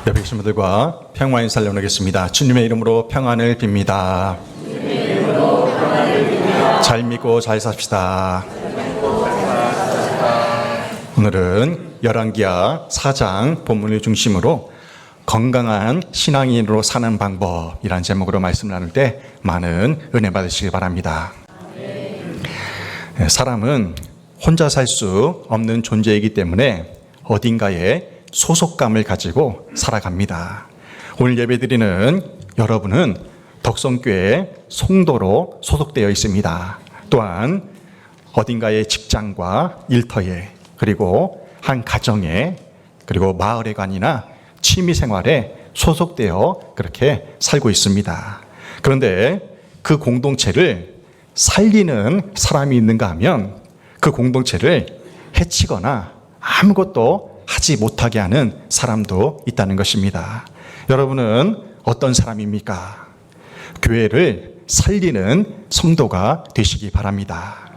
옆에 계신 분들과 평화의 인사를 나누겠습니다. 주님의 이름으로 평안을 빕니다. 잘 믿고 잘 삽시다. 오늘은 열왕기하 4장 본문을 중심으로 건강한 신앙인으로 사는 방법이라는 제목으로 말씀을 나눌 때 많은 은혜 받으시기 바랍니다. 사람은 혼자 살 수 없는 존재이기 때문에 어딘가에 소속감을 가지고 살아갑니다. 오늘 예배드리는 여러분은 덕성교회 송도로 소속되어 있습니다. 또한 어딘가의 직장과 일터에, 그리고 한 가정에, 그리고 마을회관이나 취미생활에 소속되어 그렇게 살고 있습니다. 그런데 그 공동체를 살리는 사람이 있는가 하면 그 공동체를 해치거나 아무것도 하지 못하게 하는 사람도 있다는 것입니다. 여러분은 어떤 사람입니까? 교회를 살리는 성도가 되시기 바랍니다.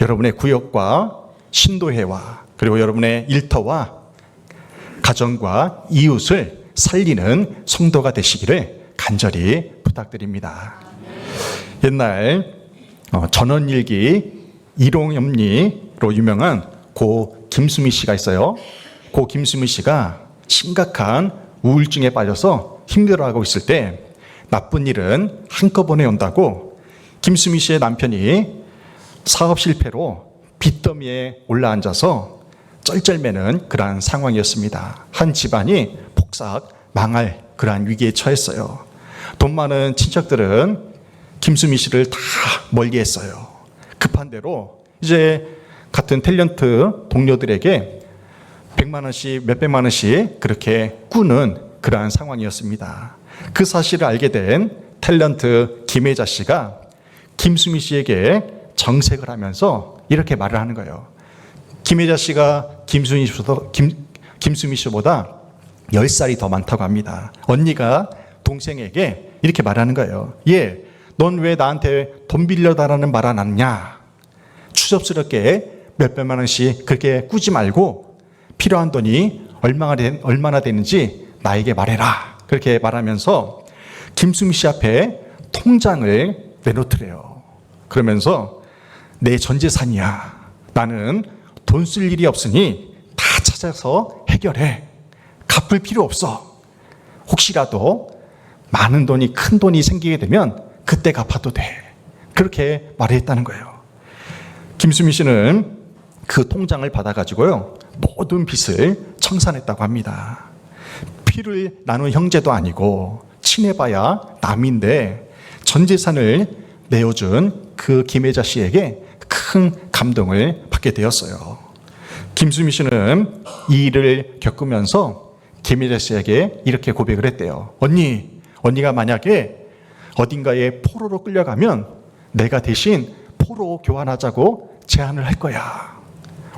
여러분의 구역과 신도회와 그리고 여러분의 일터와 가정과 이웃을 살리는 성도가 되시기를 간절히 부탁드립니다. 옛날 전원일기 일용염리로 유명한 고 김수미 씨가 있어요. 고 김수미 씨가 심각한 우울증에 빠져서 힘들어하고 있을 때 나쁜 일은 한꺼번에 온다고 김수미 씨의 남편이 사업 실패로 빚더미에 올라앉아서 쩔쩔매는 그러한 상황이었습니다. 한 집안이 폭삭 망할 그러한 위기에 처했어요. 돈 많은 친척들은 김수미 씨를 다 멀리했어요. 급한 대로 이제 같은 탤런트 동료들에게 100만 원씩 몇백만 원씩 그렇게 꾸는 그러한 상황이었습니다. 그 사실을 알게 된 탤런트 김혜자 씨가 김수미 씨에게 정색을 하면서 이렇게 말을 하는 거예요. 김혜자 씨가 김수미 씨보다 10살이 더 많다고 합니다. 언니가 동생에게 이렇게 말하는 거예요. 얘, 넌 왜 나한테 돈 빌려달라는 말 안 하냐? 추접스럽게 몇백만 원씩 그렇게 꾸지 말고 필요한 돈이 얼마나 되는지 나에게 말해라. 그렇게 말하면서 김수미 씨 앞에 통장을 내놓더래요. 그러면서 내 전 재산이야. 나는 돈 쓸 일이 없으니 다 찾아서 해결해. 갚을 필요 없어. 혹시라도 많은 돈이, 큰 돈이 생기게 되면 그때 갚아도 돼. 그렇게 말했다는 거예요. 김수미 씨는 그 통장을 받아가지고요, 모든 빚을 청산했다고 합니다. 피를 나눈 형제도 아니고 친해봐야 남인데 전 재산을 내어준 그 김혜자 씨에게 큰 감동을 받게 되었어요. 김수미 씨는 이 일을 겪으면서 김혜자 씨에게 이렇게 고백을 했대요. 언니가 만약에 어딘가에 포로로 끌려가면 내가 대신 포로 교환하자고 제안을 할 거야.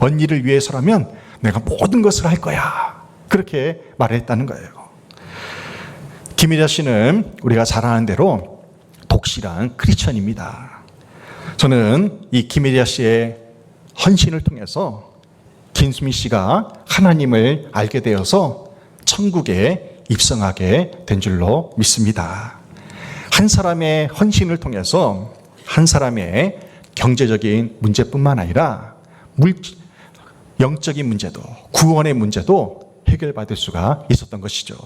언니를 위해서라면 내가 모든 것을 할 거야. 그렇게 말했다는 거예요. 김혜자 씨는 우리가 잘 아는 대로 독실한 크리스천입니다. 저는 이 김혜자 씨의 헌신을 통해서 김수미 씨가 하나님을 알게 되어서 천국에 입성하게 된 줄로 믿습니다. 한 사람의 헌신을 통해서 한 사람의 경제적인 문제뿐만 아니라 영적인 문제도, 구원의 문제도 해결받을 수가 있었던 것이죠.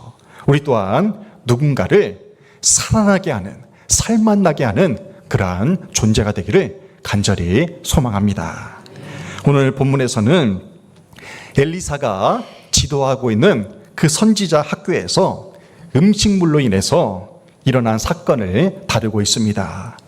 우리 또한 누군가를 살아나게 하는, 살맛나게 하는 그러한 존재가 되기를 간절히 소망합니다. 오늘 본문에서는 엘리사가 지도하고 있는 그 선지자 학교에서 음식물로 인해서 일어난 사건을 다루고 있습니다.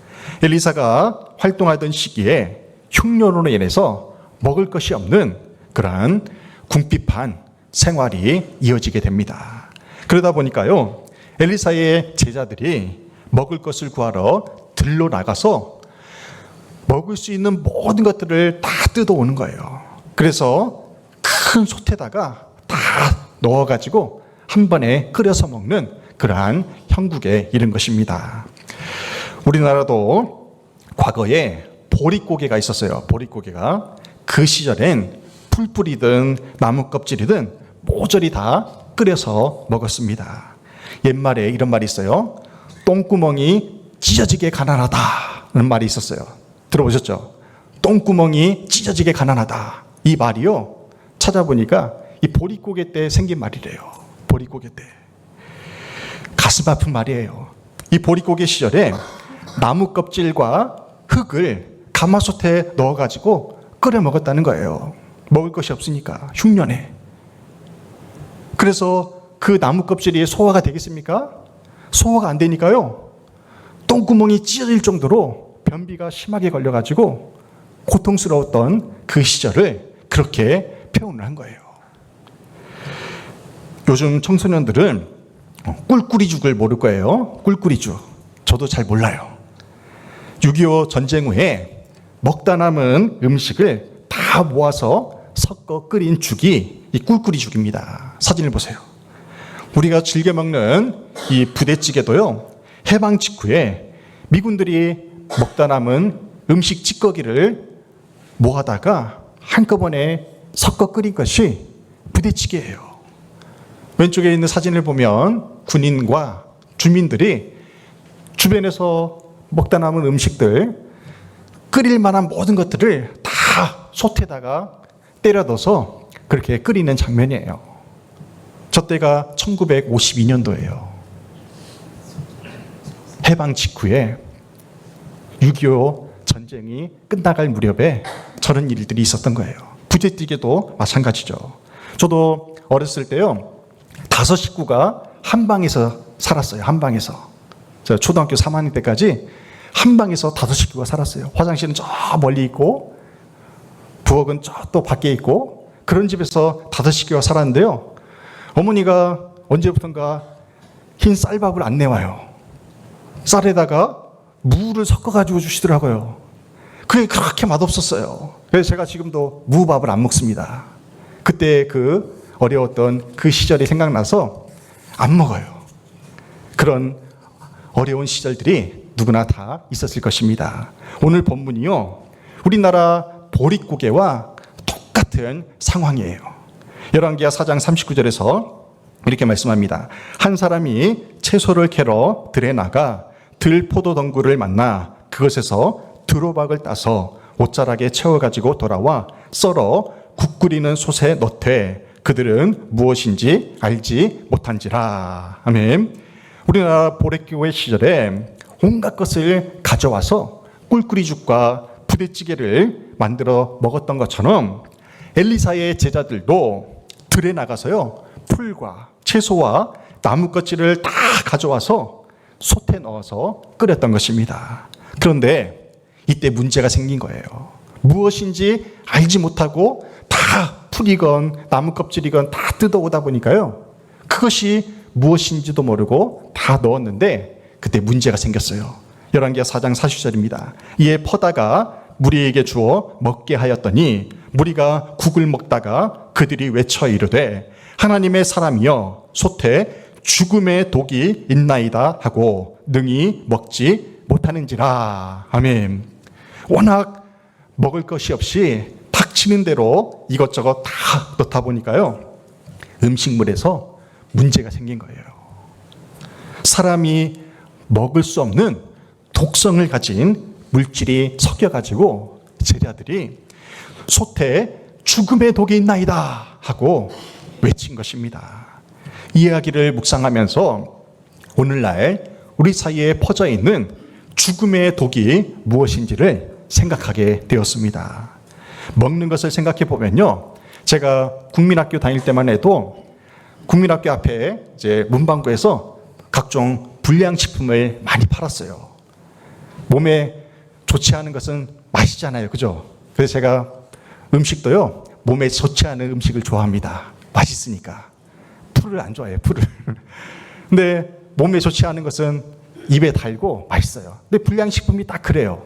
엘리사가 활동하던 시기에 흉년으로 인해서 먹을 것이 없는 그러한 궁핍한 생활이 이어지게 됩니다. 그러다 보니까요, 엘리사의 제자들이 먹을 것을 구하러 들로 나가서 먹을 수 있는 모든 것들을 다 뜯어오는 거예요. 그래서 큰 솥에다가 다 넣어가지고 한 번에 끓여서 먹는 그러한 형국에 이른 것입니다. 우리나라도 과거에 보릿고개가 있었어요. 보릿고개가 그 시절엔 풀뿌리든 나무 껍질이든 모조리 다 끓여서 먹었습니다. 옛말에 이런 말이 있어요. 똥구멍이 찢어지게 가난하다는 말이 있었어요. 들어보셨죠? 똥구멍이 찢어지게 가난하다. 이 말이요, 찾아보니까 이 보릿고개 때 생긴 말이래요. 보릿고개 때. 가슴 아픈 말이에요. 이 보릿고개 시절에 나무 껍질과 흙을 가마솥에 넣어가지고 끓여 먹었다는 거예요. 먹을 것이 없으니까 흉년에. 그래서 그 나무 껍질이 소화가 되겠습니까? 소화가 안 되니까요, 똥구멍이 찢어질 정도로 변비가 심하게 걸려가지고 고통스러웠던 그 시절을 그렇게 표현을 한 거예요. 요즘 청소년들은 꿀꿀이죽을 모를 거예요. 꿀꿀이죽. 저도 잘 몰라요. 6.25 전쟁 후에 먹다 남은 음식을 다 모아서 섞어 끓인 죽이 이 꿀꿀이죽입니다. 사진을 보세요. 우리가 즐겨 먹는 이 부대찌개도요, 해방 직후에 미군들이 먹다 남은 음식 찌꺼기를 모아다가 한꺼번에 섞어 끓인 것이 부대찌개예요. 왼쪽에 있는 사진을 보면 군인과 주민들이 주변에서 먹다 남은 음식들, 끓일 만한 모든 것들을 다 솥에다가 때려 넣어서 그렇게 끓이는 장면이에요. 저 때가 1952년도예요. 해방 직후에 6.25 전쟁이 끝나갈 무렵에 저런 일들이 있었던 거예요. 부대찌개도 마찬가지죠. 저도 어렸을 때요, 5 식구가 한 방에서 살았어요. 한 방에서. 제가 초등학교 3학년 때까지 한 방에서 5 식구가 살았어요. 화장실은 저 멀리 있고 부엌은 저 또 밖에 있고, 그런 집에서 5 식구가 살았는데요, 어머니가 언제부턴가 흰 쌀밥을 안 내와요. 쌀에다가 무를 섞어가지고 주시더라고요. 그게 그렇게 맛없었어요. 그래서 제가 지금도 무밥을 안 먹습니다. 그때 그 어려웠던 그 시절이 생각나서 안 먹어요. 그런 어려운 시절들이 누구나 다 있었을 것입니다. 오늘 본문이요, 우리나라 보릿고개와 똑같은 상황이에요. 열왕기하 4장 39절에서 이렇게 말씀합니다. 한 사람이 채소를 캐러 들에 나가 들포도 덩굴을 만나 그것에서 두로박을 따서 옷자락에 채워가지고 돌아와 썰어 국 끓이는 솥에 넣되 그들은 무엇인지 알지 못한지라. 아멘. 우리나라 보릿고개 시절에 온갖 것을 가져와서 꿀꿀이죽과 부대찌개를 만들어 먹었던 것처럼 엘리사의 제자들도 들에 나가서요, 풀과 채소와 나무 껍질을 다 가져와서 솥에 넣어서 끓였던 것입니다. 그런데 이때 문제가 생긴 거예요. 무엇인지 알지 못하고 다 풀이건 나무 껍질이건 다 뜯어오다 보니까요, 그것이 무엇인지도 모르고 다 넣었는데 그때 문제가 생겼어요. 열왕기하 4장 40절입니다. 이에 퍼다가 무리에게 주어 먹게 하였더니 무리가 국을 먹다가 그들이 외쳐 이르되 하나님의 사람이여 솥에 죽음의 독이 있나이다 하고 능히 먹지 못하는지라. 아멘. 워낙 먹을 것이 없이 닥치는 대로 이것저것 다 넣다 보니까요, 음식물에서 문제가 생긴 거예요. 사람이 먹을 수 없는 독성을 가진 물질이 섞여가지고 제자들이 솥에 죽음의 독이 있나이다 하고 외친 것입니다. 이 이야기를 묵상하면서 오늘날 우리 사이에 퍼져 있는 죽음의 독이 무엇인지를 생각하게 되었습니다. 먹는 것을 생각해 보면요, 제가 국민학교 다닐 때만 해도 국민학교 앞에 이제 문방구에서 각종 불량식품을 많이 팔았어요. 몸에 좋지 않은 것은 맛있잖아요, 그죠? 그래서 제가 음식도요, 몸에 좋지 않은 음식을 좋아합니다. 맛있으니까. 풀을 안 좋아해요, 풀을. 근데 몸에 좋지 않은 것은 입에 달고 맛있어요. 근데 불량식품이 딱 그래요.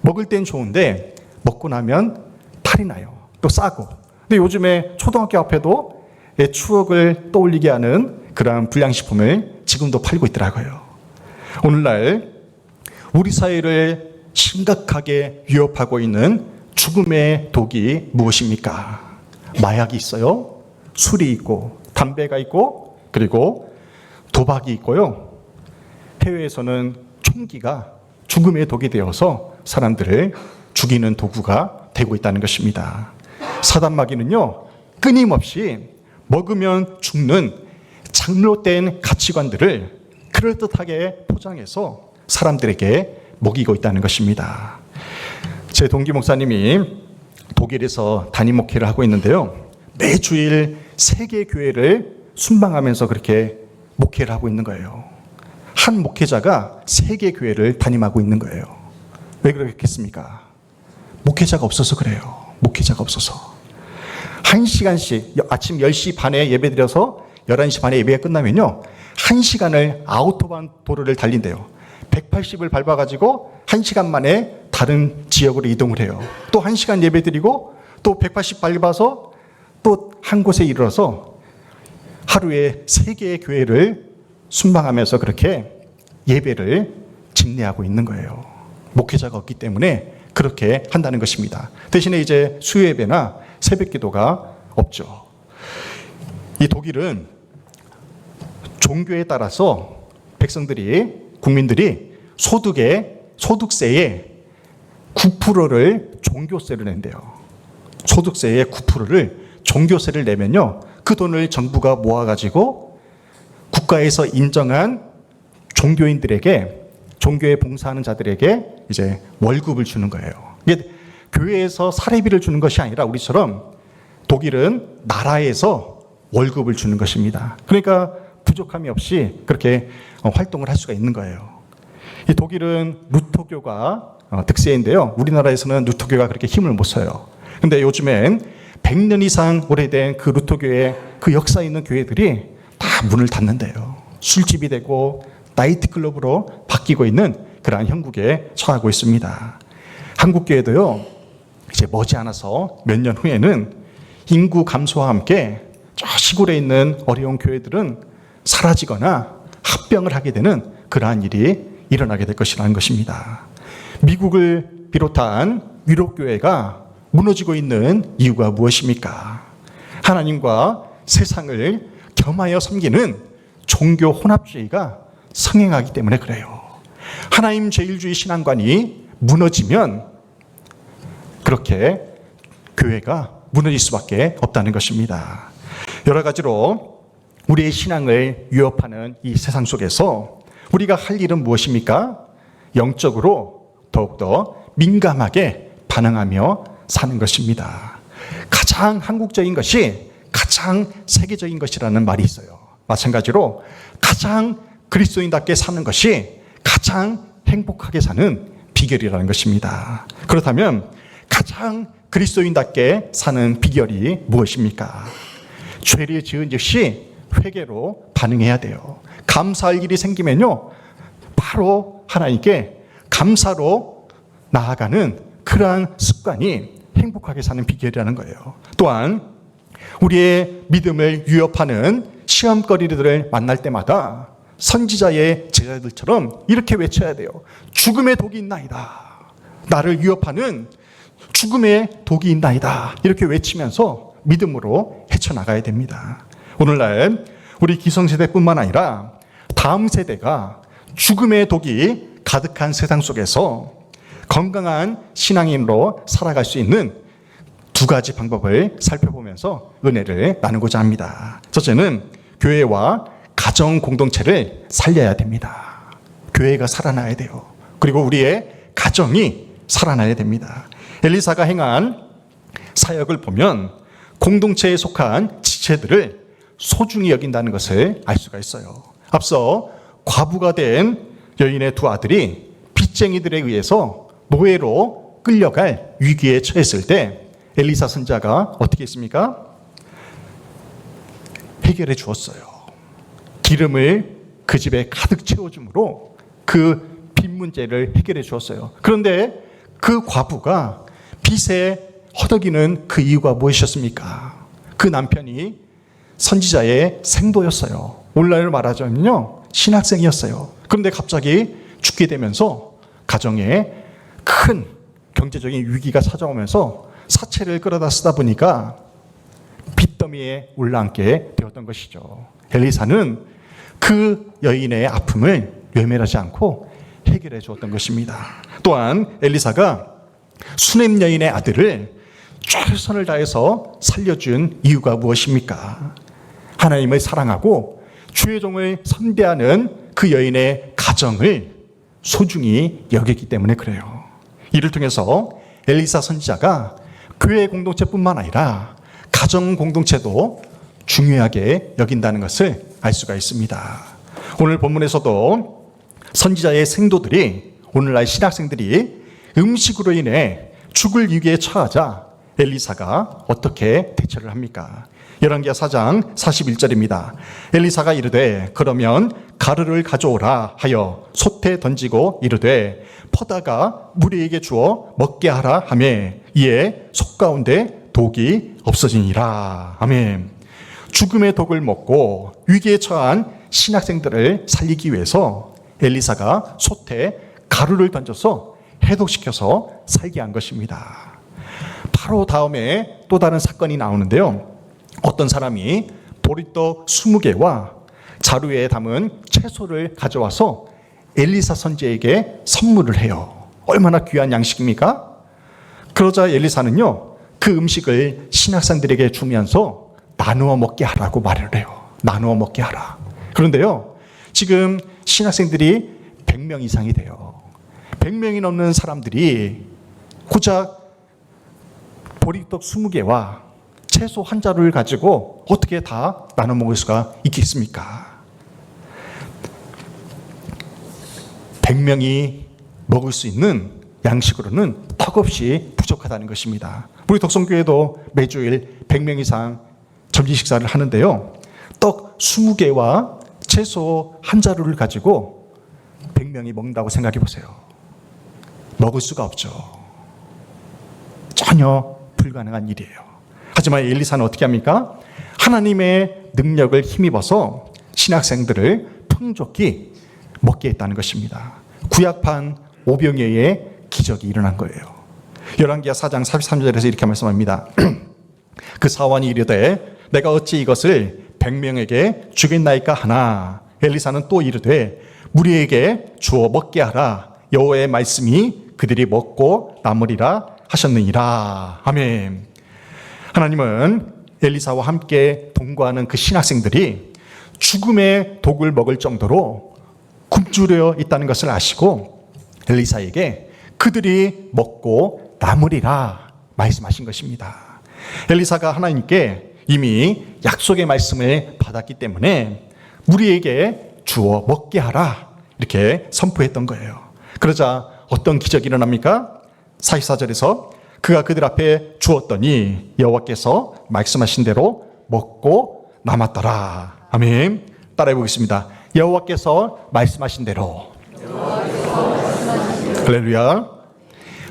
먹을 땐 좋은데 먹고 나면 탈이 나요. 또 싸고. 근데 요즘에 초등학교 앞에도 추억을 떠올리게 하는 그런 불량식품을 지금도 팔고 있더라고요. 오늘날 우리 사회를 심각하게 위협하고 있는 죽음의 독이 무엇입니까? 마약이 있어요. 술이 있고 담배가 있고 그리고 도박이 있고요. 해외에서는 총기가 죽음의 독이 되어서 사람들을 죽이는 도구가 되고 있다는 것입니다. 사단마귀는요, 끊임없이 먹으면 죽는 장로된 가치관들을 그럴듯하게 포장해서 사람들에게 먹이고 있다는 것입니다. 제 동기 목사님이 독일에서 담임 목회를 하고 있는데요. 매주일 3개 교회를 순방하면서 그렇게 목회를 하고 있는 거예요. 한 목회자가 3개 교회를 담임하고 있는 거예요. 왜 그렇겠습니까? 목회자가 없어서 그래요. 목회자가 없어서. 1시간씩 아침 10시 반에 예배 드려서 11시 반에 예배가 끝나면요, 1시간을 아우토반 도로를 달린대요. 180을 밟아가지고 1시간 만에 다른 지역으로 이동을 해요. 또 1시간 예배 드리고 또 180 밟아서 또 한 곳에 이르러서 하루에 3개의 교회를 순방하면서 그렇게 예배를 집례하고 있는 거예요. 목회자가 없기 때문에 그렇게 한다는 것입니다. 대신에 이제 수요 예배나 새벽 기도가 없죠. 이 독일은 종교에 따라서 국민들이 소득세의 9%를 종교세를 낸대요. 소득세의 9%를 종교세를 내면요, 그 돈을 정부가 모아가지고 국가에서 인정한 종교인들에게, 종교에 봉사하는 자들에게 이제 월급을 주는 거예요. 이게 교회에서 사례비를 주는 것이 아니라 우리처럼 독일은 나라에서 월급을 주는 것입니다. 그러니까 부족함이 없이 그렇게 활동을 할 수가 있는 거예요. 이 독일은 루터교가 득세인데요. 우리나라에서는 루터교가 그렇게 힘을 못 써요. 근데 요즘엔 100년 이상 오래된 그 루터교의 그 역사 있는 교회들이 다 문을 닫는데요. 술집이 되고 나이트클럽으로 바뀌고 있는 그러한 형국에 처하고 있습니다. 한국교회도요, 이제 머지않아서 몇 년 후에는 인구 감소와 함께 저 시골에 있는 어려운 교회들은 사라지거나 합병을 하게 되는 그러한 일이 일어나게 될 것이라는 것입니다. 미국을 비롯한 유럽교회가 무너지고 있는 이유가 무엇입니까? 하나님과 세상을 겸하여 섬기는 종교 혼합주의가 성행하기 때문에 그래요. 하나님 제일주의 신앙관이 무너지면 그렇게 교회가 무너질 수밖에 없다는 것입니다. 여러 가지로 우리의 신앙을 위협하는 이 세상 속에서 우리가 할 일은 무엇입니까? 영적으로 더욱더 민감하게 반응하며 사는 것입니다. 가장 한국적인 것이 가장 세계적인 것이라는 말이 있어요. 마찬가지로 가장 그리스도인답게 사는 것이 가장 행복하게 사는 비결이라는 것입니다. 그렇다면 가장 그리스도인답게 사는 비결이 무엇입니까? 죄를 지은 즉시 회개로 반응해야 돼요. 감사할 일이 생기면요, 바로 하나님께 감사로 나아가는 그러한 습관이 행복하게 사는 비결이라는 거예요. 또한 우리의 믿음을 위협하는 시험거리들을 만날 때마다 선지자의 제자들처럼 이렇게 외쳐야 돼요. 죽음의 독이 있나이다. 나를 위협하는 죽음의 독이 있나이다. 이렇게 외치면서 믿음으로 헤쳐나가야 됩니다. 오늘날 우리 기성세대뿐만 아니라 다음 세대가 죽음의 독이 가득한 세상 속에서 건강한 신앙인으로 살아갈 수 있는 2가지 방법을 살펴보면서 은혜를 나누고자 합니다. 첫째는 교회와 가정 공동체를 살려야 됩니다. 교회가 살아나야 돼요. 그리고 우리의 가정이 살아나야 됩니다. 엘리사가 행한 사역을 보면 공동체에 속한 지체들을 소중히 여긴다는 것을 알 수가 있어요. 앞서 과부가 된 여인의 2 아들이 빚쟁이들에 의해서 노예로 끌려갈 위기에 처했을 때 엘리사 선지자가 어떻게 했습니까? 해결해 주었어요. 기름을 그 집에 가득 채워줌으로 그 빚 문제를 해결해 주었어요. 그런데 그 과부가 빚에 허덕이는 그 이유가 무엇이었습니까? 그 남편이 선지자의 생도였어요. 오늘날 말하자면요, 신학생이었어요. 그런데 갑자기 죽게 되면서 가정에 큰 경제적인 위기가 찾아오면서 사채를 끌어다 쓰다 보니까 빚더미에 올라앉게 되었던 것이죠. 엘리사는 그 여인의 아픔을 외면하지 않고 해결해 주었던 것입니다. 또한 엘리사가 수넴 여인의 아들을 최선을 다해서 살려준 이유가 무엇입니까? 하나님을 사랑하고 주의 종을 선대하는 그 여인의 가정을 소중히 여겼기 때문에 그래요. 이를 통해서 엘리사 선지자가 교회 공동체뿐만 아니라 가정 공동체도 중요하게 여긴다는 것을 알 수가 있습니다. 오늘 본문에서도 선지자의 생도들이, 오늘날 신학생들이 음식으로 인해 죽을 위기에 처하자 엘리사가 어떻게 대처를 합니까? 열왕기하 4장 41절입니다. 엘리사가 이르되 그러면 가루를 가져오라 하여 솥에 던지고 이르되 퍼다가 무리에게 주어 먹게 하라 하매 이에 솥 가운데 독이 없어지니라. 아멘. 죽음의 독을 먹고 위기에 처한 신학생들을 살리기 위해서 엘리사가 솥에 가루를 던져서 해독시켜서 살게 한 것입니다. 바로 다음에 또 다른 사건이 나오는데요. 어떤 사람이 보리떡 20개와 자루에 담은 채소를 가져와서 엘리사 선지자에게 선물을 해요. 얼마나 귀한 양식입니까? 그러자 엘리사는요, 그 음식을 신학생들에게 주면서 나누어 먹게 하라고 말을 해요. 나누어 먹게 하라. 그런데요, 지금 신학생들이 100명 이상이 돼요. 100명이 넘는 사람들이 고작 보리떡 20개와 채소 한 자루를 가지고 어떻게 다 나눠 먹을 수가 있겠습니까? 100명이 먹을 수 있는 양식으로는 턱없이 부족하다는 것입니다. 우리 덕성교회도 매주일 100명 이상 점심 식사를 하는데요. 떡 20개와 채소 한 자루를 가지고 100명이 먹는다고 생각해 보세요. 먹을 수가 없죠. 전혀 불가능한 일이에요. 하지만 엘리사는 어떻게 합니까? 하나님의 능력을 힘입어서 신학생들을 풍족히 먹게 했다는 것입니다. 구약판 오병이어의 기적이 일어난 거예요. 열왕기하 4장 43절에서 이렇게 말씀합니다. 그 사환이 이르되 내가 어찌 이것을 100명에게 주겠나이까 하나 엘리사는 또 이르되 무리에게 주어 먹게 하라 여호와의 말씀이 그들이 먹고 남으리라 하셨느니라. 아멘. 하나님은 엘리사와 함께 동거하는 그 신학생들이 죽음의 독을 먹을 정도로 굶주려 있다는 것을 아시고 엘리사에게 그들이 먹고 남으리라 말씀하신 것입니다. 엘리사가 하나님께 이미 약속의 말씀을 받았기 때문에 무리에게 주어 먹게 하라 이렇게 선포했던 거예요. 그러자 어떤 기적이 일어납니까? 44절에서 그가 그들 앞에 주었더니 여호와께서 말씀하신 대로 먹고 남았더라. 아멘. 따라해 보겠습니다. 여호와께서 말씀하신 대로. 할렐루야.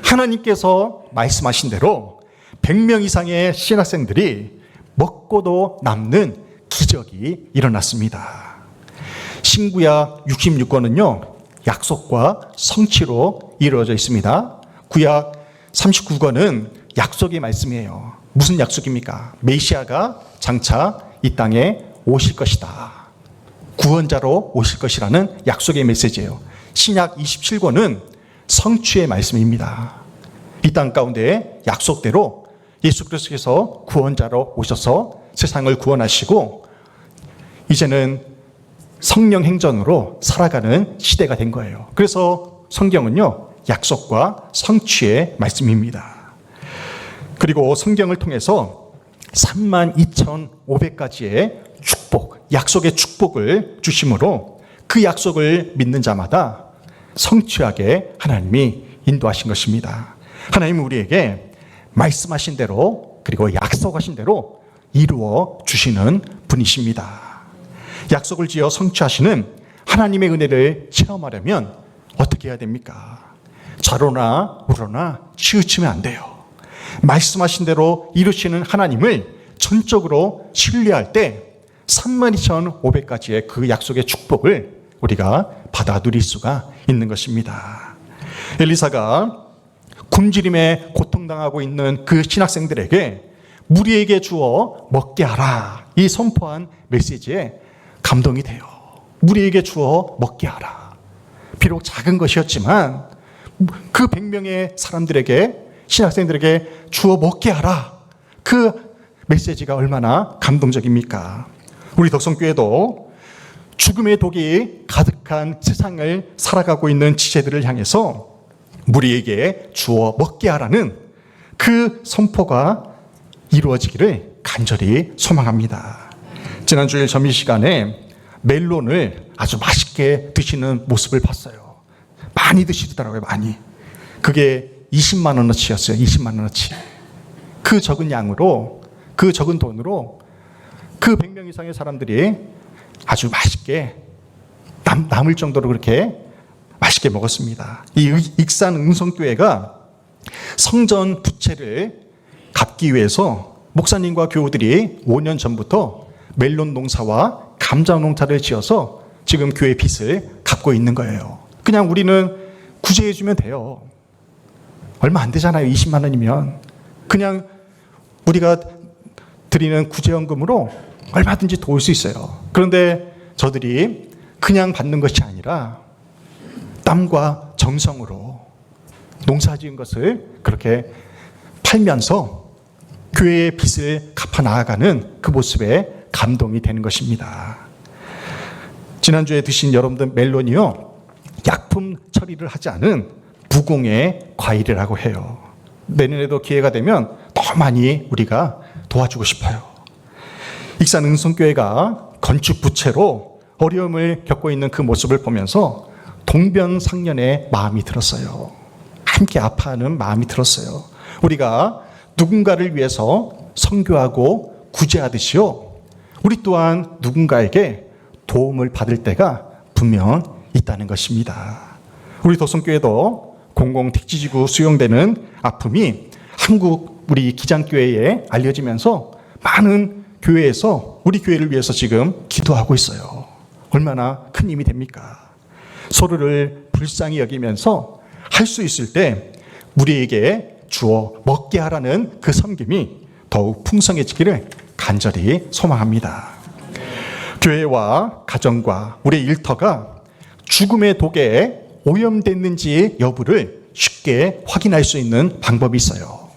하나님께서 말씀하신 대로 100명 이상의 신학생들이 먹고도 남는 기적이 일어났습니다. 신구약 66권은요 약속과 성취로 이루어져 있습니다. 구약 39권은 약속의 말씀이에요. 무슨 약속입니까? 메시아가 장차 이 땅에 오실 것이다. 구원자로 오실 것이라는 약속의 메시지예요. 신약 27권은 성취의 말씀입니다. 이 땅 가운데 약속대로 예수 그리스도께서 구원자로 오셔서 세상을 구원하시고 이제는 성령 행전으로 살아가는 시대가 된 거예요. 그래서 성경은요 약속과 성취의 말씀입니다. 그리고 성경을 통해서 32,500가지의 축복, 약속의 축복을 주심으로 그 약속을 믿는 자마다 성취하게 하나님이 인도하신 것입니다. 하나님은 우리에게 말씀하신 대로 그리고 약속하신 대로 이루어 주시는 분이십니다. 약속을 지어 성취하시는 하나님의 은혜를 체험하려면 어떻게 해야 됩니까? 좌로나 우로나 치우치면 안 돼요. 말씀하신 대로 이루시는 하나님을 전적으로 신뢰할 때 32,500가지의 그 약속의 축복을 우리가 받아 누릴 수가 있는 것입니다. 엘리사가 굶주림에 고통당하고 있는 그 신학생들에게 무리에게 주어 먹게 하라 이 선포한 메시지에 감동이 돼요. 우리에게 주어 먹게 하라. 비록 작은 것이었지만 그 100명의 사람들에게, 신학생들에게 주어 먹게 하라. 그 메시지가 얼마나 감동적입니까? 우리 덕성교회도 죽음의 독이 가득한 세상을 살아가고 있는 지체들을 향해서 우리에게 주어 먹게 하라는 그 선포가 이루어지기를 간절히 소망합니다. 지난 주일 점심 시간에 멜론을 아주 맛있게 드시는 모습을 봤어요. 많이 드시더라고요, 많이. 그게 20만 원어치였어요, 20만 원어치. 그 적은 양으로, 그 적은 돈으로 그 100명 이상의 사람들이 아주 맛있게 남을 정도로 그렇게 맛있게 먹었습니다. 이 익산 응성교회가 성전 부채를 갚기 위해서 목사님과 교우들이 5년 전부터 멜론 농사와 감자 농사를 지어서 지금 교회 빚을 갚고 있는 거예요. 그냥 우리는 구제해 주면 돼요. 얼마 안 되잖아요. 20만 원이면. 그냥 우리가 드리는 구제연금으로 얼마든지 도울 수 있어요. 그런데 저들이 그냥 받는 것이 아니라 땀과 정성으로 농사 지은 것을 그렇게 팔면서 교회의 빚을 갚아 나아가는 그 모습에 감동이 되는 것입니다. 지난주에 드신 여러분들 멜론이요, 약품 처리를 하지 않은 무공의 과일이라고 해요. 내년에도 기회가 되면 더 많이 우리가 도와주고 싶어요. 익산 응성교회가 건축 부채로 어려움을 겪고 있는 그 모습을 보면서 동변상련의 마음이 들었어요. 함께 아파하는 마음이 들었어요. 우리가 누군가를 위해서 선교하고 구제하듯이요, 우리 또한 누군가에게 도움을 받을 때가 분명 있다는 것입니다. 우리 도성교회도 공공택지지구 수용되는 아픔이 한국 우리 기장교회에 알려지면서 많은 교회에서 우리 교회를 위해서 지금 기도하고 있어요. 얼마나 큰 힘이 됩니까? 서로를 불쌍히 여기면서 할 수 있을 때 우리에게 주어 먹게 하라는 그 섬김이 더욱 풍성해지기를 간절히 소망합니다. 교회와 가정과 우리의 일터가 죽음의 독에 오염됐는지 여부를 쉽게 확인할 수 있는 방법이 있어요.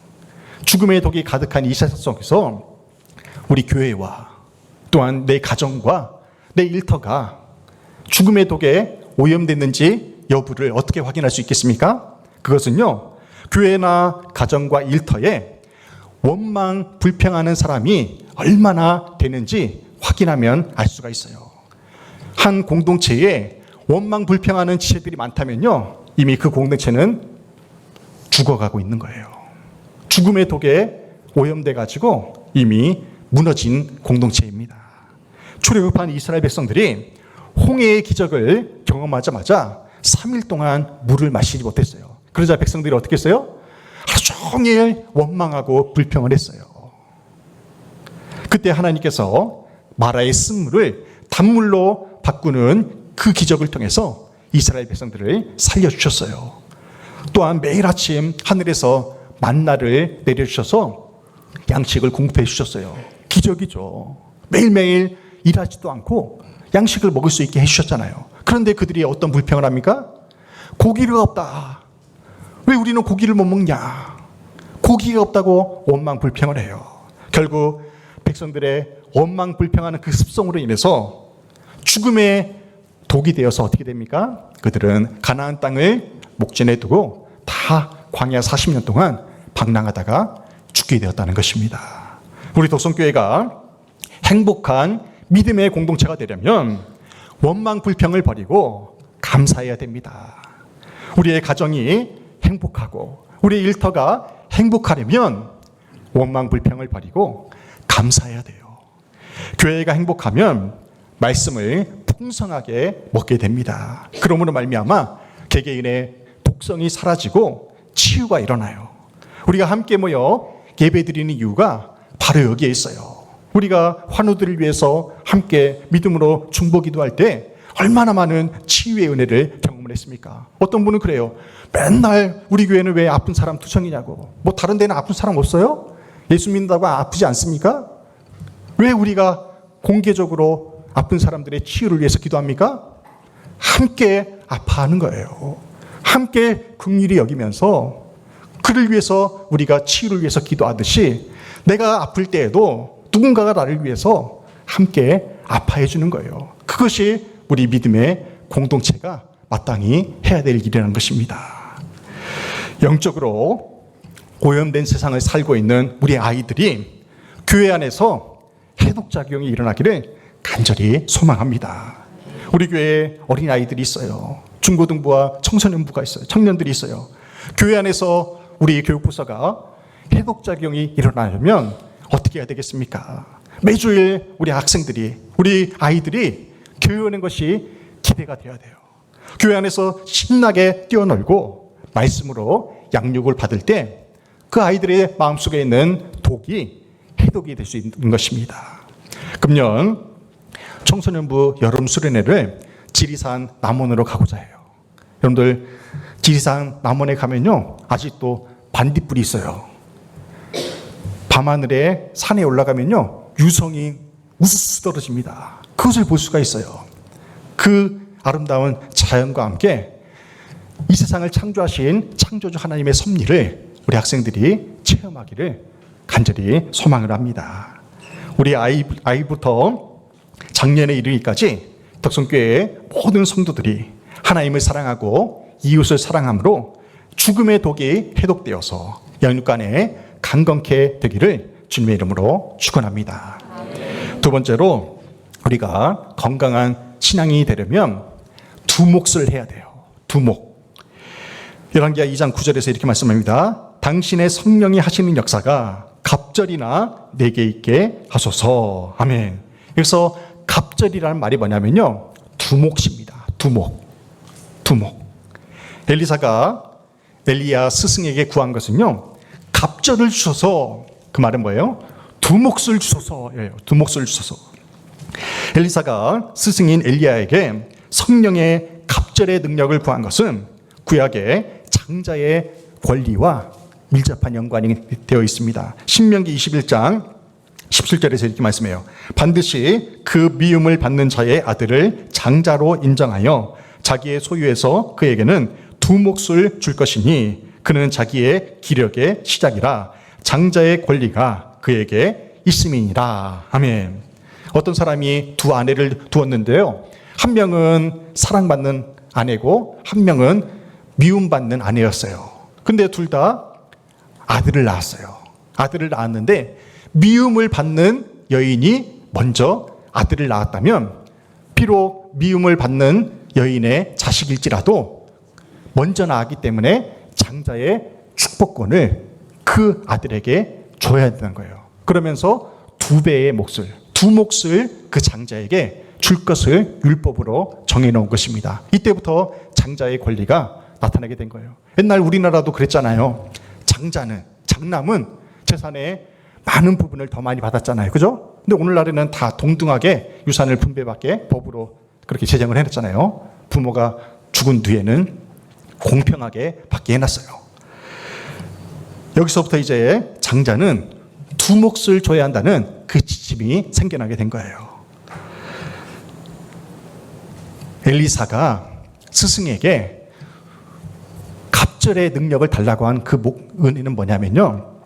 죽음의 독이 가득한 이 세상 속에서 우리 교회와 또한 내 가정과 내 일터가 죽음의 독에 오염됐는지 여부를 어떻게 확인할 수 있겠습니까? 그것은요, 교회나 가정과 일터에 원망 불평하는 사람이 얼마나 되는지 확인하면 알 수가 있어요. 한 공동체에 원망 불평하는 지체들이 많다면요, 이미 그 공동체는 죽어가고 있는 거예요. 죽음의 독에 오염돼가지고 이미 무너진 공동체입니다. 출애굽한 이스라엘 백성들이 홍해의 기적을 경험하자마자 3일 동안 물을 마시지 못했어요. 그러자 백성들이 어떻게 했어요? 하루 종일 원망하고 불평을 했어요. 그때 하나님께서 마라의 쓴물을 단물로 바꾸는 그 기적을 통해서 이스라엘 백성들을 살려주셨어요. 또한 매일 아침 하늘에서 만나를 내려주셔서 양식을 공급해 주셨어요. 기적이죠. 매일매일 일하지도 않고 양식을 먹을 수 있게 해주셨잖아요. 그런데 그들이 어떤 불평을 합니까? 고기가 없다. 왜 우리는 고기를 못 먹냐? 고기가 없다고 원망 불평을 해요. 결국 백성들의 원망 불평하는 그 습성으로 인해서 죽음의 독이 되어서 어떻게 됩니까? 그들은 가나안 땅을 목전에 두고 다 광야 40년 동안 방랑하다가 죽게 되었다는 것입니다. 우리 도성교회가 행복한 믿음의 공동체가 되려면 원망 불평을 버리고 감사해야 됩니다. 우리의 가정이 행복하고 우리의 일터가 행복하려면 원망 불평을 버리고 감사해야 돼요. 교회가 행복하면 말씀을 풍성하게 먹게 됩니다. 그러므로 말미암아 개개인의 독성이 사라지고 치유가 일어나요. 우리가 함께 모여 예배드리는 이유가 바로 여기에 있어요. 우리가 환우들을 위해서 함께 믿음으로 중보기도할 때 얼마나 많은 치유의 은혜를 경험을 했습니까? 어떤 분은 그래요. 맨날 우리 교회는 왜 아픈 사람 투성이냐고. 뭐 다른 데는 아픈 사람 없어요? 예수 믿는다고 아프지 않습니까? 왜 우리가 공개적으로 아픈 사람들의 치유를 위해서 기도합니까? 함께 아파하는 거예요. 함께 긍휼히 여기면서 그를 위해서 우리가 치유를 위해서 기도하듯이 내가 아플 때에도 누군가가 나를 위해서 함께 아파해 주는 거예요. 그것이 우리 믿음의 공동체가 마땅히 해야 될 일이라는 것입니다. 영적으로 오염된 세상을 살고 있는 우리 아이들이 교회 안에서 해독작용이 일어나기를 간절히 소망합니다. 우리 교회에 어린아이들이 있어요. 중고등부와 청소년부가 있어요. 청년들이 있어요. 교회 안에서 우리 교육부서가 해독작용이 일어나려면 어떻게 해야 되겠습니까? 매주일 우리 학생들이, 우리 아이들이 교회 오는 것이 기대가 돼야 돼요. 교회 안에서 신나게 뛰어놀고 말씀으로 양육을 받을 때 그 아이들의 마음속에 있는 독이 해독이 될 수 있는 것입니다. 금년 청소년부 여름 수련회를 지리산 남원으로 가고자 해요. 여러분들 지리산 남원에 가면요 아직도 반딧불이 있어요. 밤하늘에 산에 올라가면요 유성이 우수수 떨어집니다. 그것을 볼 수가 있어요. 그 아름다운 자연과 함께 이 세상을 창조하신 창조주 하나님의 섭리를 우리 학생들이 체험하기를 간절히 소망을 합니다. 우리 아이부터 작년에 이르기까지 덕성교회의 모든 성도들이 하나님을 사랑하고 이웃을 사랑함으로 죽음의 독이 해독되어서 영육간에 강건케 되기를 주님의 이름으로 축원합니다. 두 번째로 우리가 건강한 신앙이 되려면 두 몫을 해야 돼요. 두 몫. 열왕기하 2장 9절에서 이렇게 말씀합니다. 당신의 성령이 하시는 역사가 갑절이나 내게 있게 하소서. 아멘. 그래서 갑절이라는 말이 뭐냐면요 두 몫입니다. 두 몫. 두 몫. 엘리사가 엘리야 스승에게 구한 것은요 갑절을 주셔서, 그 말은 뭐예요? 두 몫을 주소서예요. 두 몫을 주소서. 엘리사가 스승인 엘리야에게 성령의 갑절의 능력을 구한 것은 구약의 장자의 권리와 밀접한 연관이 되어 있습니다. 신명기 21장 17절에서 이렇게 말씀해요. 반드시 그 미움을 받는 자의 아들을 장자로 인정하여 자기의 소유에서 그에게는 두 몫을 줄 것이니 그는 자기의 기력의 시작이라 장자의 권리가 그에게 있음이니라. 아멘. 어떤 사람이 두 아내를 두었는데요. 한 명은 사랑받는 아내고 한 명은 미움받는 아내였어요. 근데 둘 다 아들을 낳았어요. 아들을 낳았는데 미움을 받는 여인이 먼저 아들을 낳았다면 비록 미움을 받는 여인의 자식일지라도 먼저 낳았기 때문에 장자의 축복권을 그 아들에게 줘야 되는 거예요. 그러면서 두 배의 몫을, 두 몫을 그 장자에게 줄 것을 율법으로 정해놓은 것입니다. 이때부터 장자의 권리가 나타나게 된 거예요. 옛날 우리나라도 그랬잖아요. 장남은 재산의 많은 부분을 더 많이 받았잖아요. 그죠? 근데 오늘날에는 다 동등하게 유산을 분배받게 법으로 그렇게 제정을 해놨잖아요. 부모가 죽은 뒤에는 공평하게 받게 해놨어요. 여기서부터 이제 장자는 두 몫을 줘야 한다는 그 지침이 생겨나게 된 거예요. 엘리사가 스승에게 갑절의 능력을 달라고 한 그 은혜는 뭐냐면요.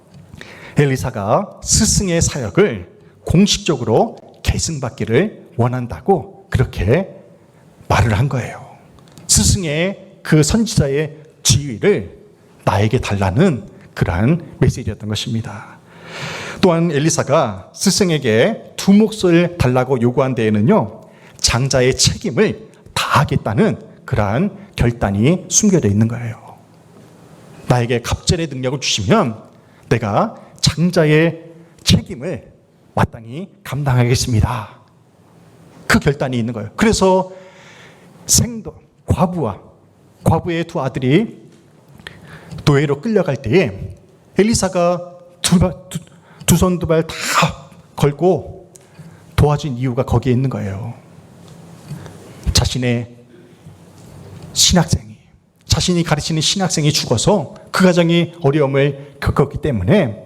엘리사가 스승의 사역을 공식적으로 계승받기를 원한다고 그렇게 말을 한 거예요. 스승의 그 선지자의 지위를 나에게 달라는 그러한 메시지였던 것입니다. 또한 엘리사가 스승에게 두 몫을 달라고 요구한 데에는요, 장자의 책임을 다하겠다는 그러한 결단이 숨겨져 있는 거예요. 나에게 갑절의 능력을 주시면 내가 장자의 책임을 마땅히 감당하겠습니다. 그 결단이 있는 거예요. 그래서 과부의 두 아들이 노예로 끌려갈 때에 엘리사가 두 손 두 발 다 걸고 도와준 이유가 거기에 있는 거예요. 자신의 신학생이, 자신이 가르치는 신학생이 죽어서 그 가정이 어려움을 겪었기 때문에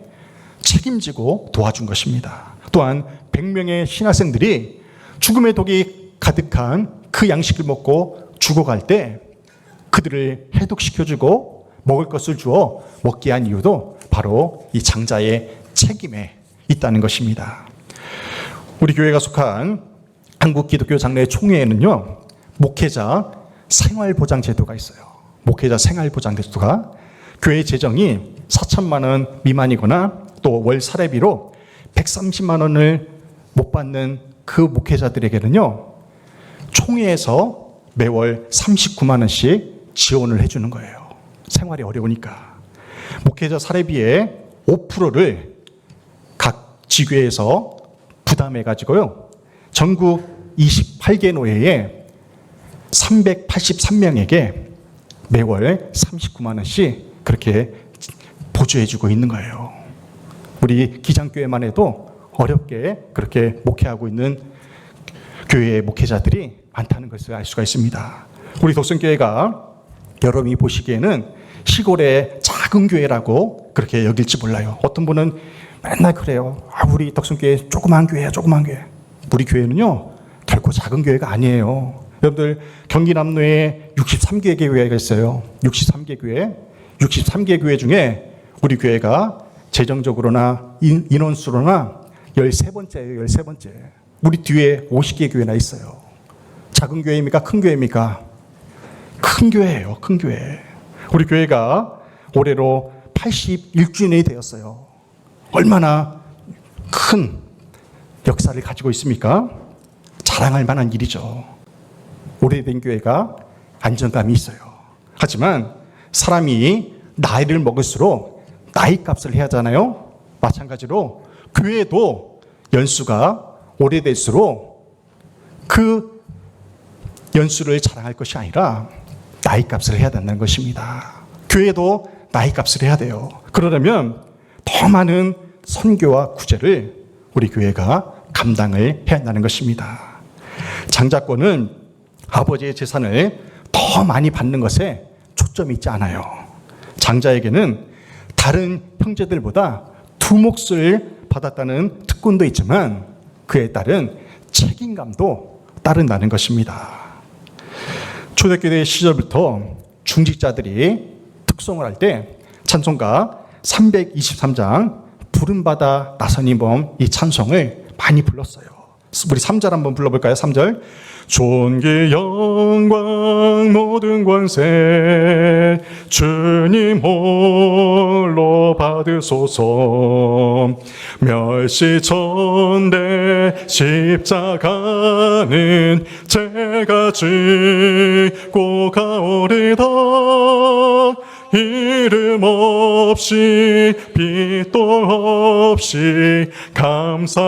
책임지고 도와준 것입니다. 또한 100명의 신학생들이 죽음의 독이 가득한 그 양식을 먹고 죽어갈 때 그들을 해독시켜주고 먹을 것을 주어 먹게 한 이유도 바로 이 장자의 책임에 있다는 것입니다. 우리 교회가 속한 한국기독교 장로회 총회에는요, 목회자 생활보장제도가 있어요. 목회자 생활보장제도가 교회 재정이 4천만 원 미만이거나 또 월 사례비로 130만 원을 못 받는 그 목회자들에게는요, 총회에서 매월 39만 원씩 지원을 해주는 거예요. 생활이 어려우니까. 목회자 사례비의 5%를 각 지교에서 부담해가지고요, 전국 28개 노회에 383명에게 매월 39만 원씩 그렇게 보조해주고 있는 거예요. 우리 기장교회만 해도 어렵게 그렇게 목회하고 있는 교회의 목회자들이 많다는 것을 알 수가 있습니다. 우리 독선교회가 여러분이 보시기에는 시골의 작은 교회라고 그렇게 여길지 몰라요. 어떤 분은 맨날 그래요. 우리 덕선교회 조그만 교회야, 조그만 교회. 우리 교회는요, 결코 작은 교회가 아니에요. 여러분들 경기 남로에 63개 교회가 있어요. 63개 교회. 63개 교회 중에 우리 교회가 재정적으로나 인원수로나 13번째예요. 13번째. 우리 뒤에 50개 교회나 있어요. 작은 교회입니까? 큰 교회입니까? 큰 교회예요. 큰 교회. 우리 교회가 올해로 81주년이 되었어요. 얼마나 큰 역사를 가지고 있습니까? 자랑할 만한 일이죠. 오래된 교회가 안정감이 있어요. 하지만 사람이 나이를 먹을수록 나이 값을 해야 하잖아요. 마찬가지로 교회도 연수가 오래될수록 그 연수를 자랑할 것이 아니라 나이 값을 해야 된다는 것입니다. 교회도 나이 값을 해야 돼요. 그러려면 더 많은 선교와 구제를 우리 교회가 감당을 해야 한다는 것입니다. 장자권은 아버지의 재산을 더 많이 받는 것에 초점이 있지 않아요. 장자에게는 다른 형제들보다 두 몫을 받았다는 특권도 있지만 그에 따른 책임감도 따른다는 것입니다. 초대교회 시절부터 중직자들이 특송을 할 때 찬송가 323장 부름받아 나선이 범 이 찬송을 많이 불렀어요. 우리 3절 한번 불러볼까요? 3절. 존귀 영광 모든 권세 주님 홀로 받으소서. 멸시 전대 십자가는 제가 지고 가오리다. 이름 없이 빛도 없이 감사하며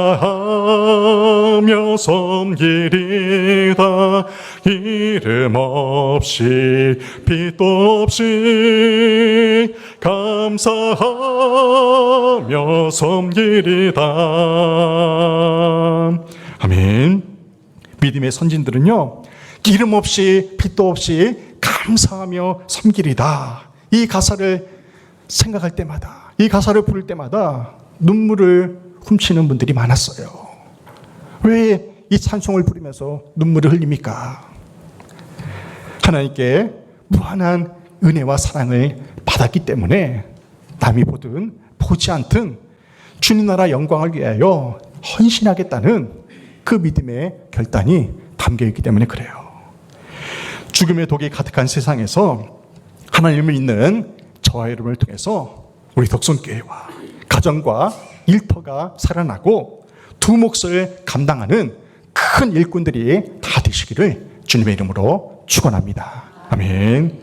섬기리다. 이름 없이 빛도 없이 감사하며 섬기리다. 아멘. 믿음의 선진들은요, 이름 없이 빛도 없이 감사하며 섬기리다. 이 가사를 생각할 때마다, 이 가사를 부를 때마다 눈물을 훔치는 분들이 많았어요. 왜 이 찬송을 부르면서 눈물을 흘립니까? 하나님께 무한한 은혜와 사랑을 받았기 때문에 남이 보든 보지 않든 주님 나라 영광을 위하여 헌신하겠다는 그 믿음의 결단이 담겨있기 때문에 그래요. 죽음의 독이 가득한 세상에서 하나님을 믿는 저와 여러분을 통해서 우리 덕선교회와 가정과 일터가 살아나고 두 몫을 감당하는 큰 일꾼들이 다 되시기를 주님의 이름으로 축원합니다. 아멘.